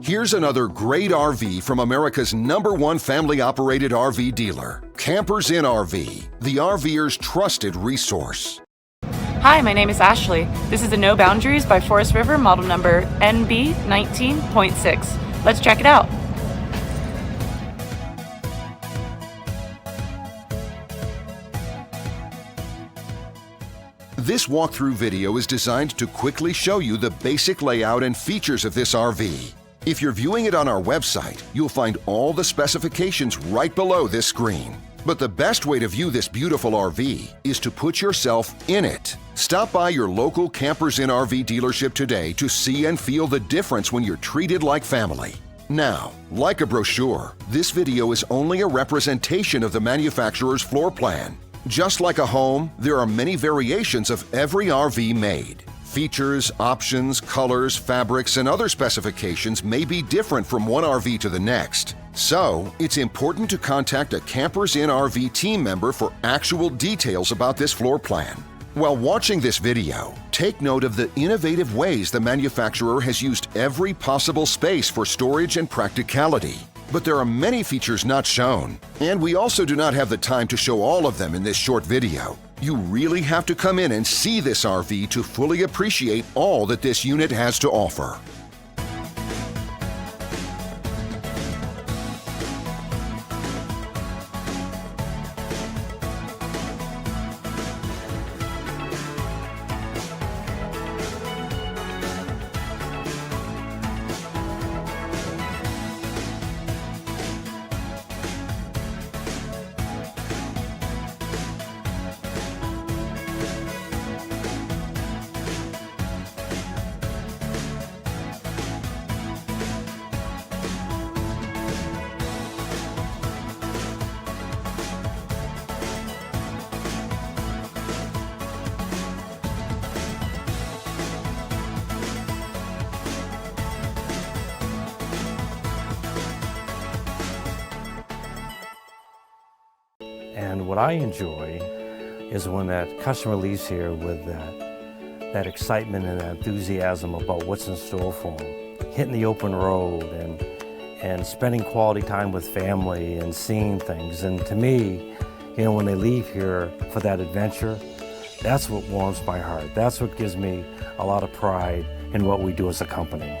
Here's another great RV from America's #1 family-operated RV dealer, Campers Inn RV, the RVer's trusted resource. Hi, my name is Ashley. This is the No Boundaries by Forest River model number NB19.6. Let's check it out. This walkthrough video is designed to quickly show you the basic layout and features of this RV. If you're viewing it on our website, you'll find all the specifications right below this screen. But the best way to view this beautiful RV is to put yourself in it. Stop by your local Campers Inn RV dealership today to see and feel the difference when you're treated like family. Now, like a brochure, this video is only a representation of the manufacturer's floor plan. Just like a home, there are many variations of every RV made. Features, options, colors, fabrics, and other specifications may be different from one RV to the next. So, it's important to contact a Campers Inn RV team member for actual details about this floor plan. While watching this video, take note of the innovative ways the manufacturer has used every possible space for storage and practicality. But there are many features not shown, and we also do not have the time to show all of them in this short video. You really have to come in and see this RV to fully appreciate all that this unit has to offer. And what I enjoy is when that customer leaves here with that excitement and that enthusiasm about what's in store for them. Hitting the open road and spending quality time with family and seeing things. And to me, you know, when they leave here for that adventure, that's what warms my heart. That's what gives me a lot of pride in what we do as a company.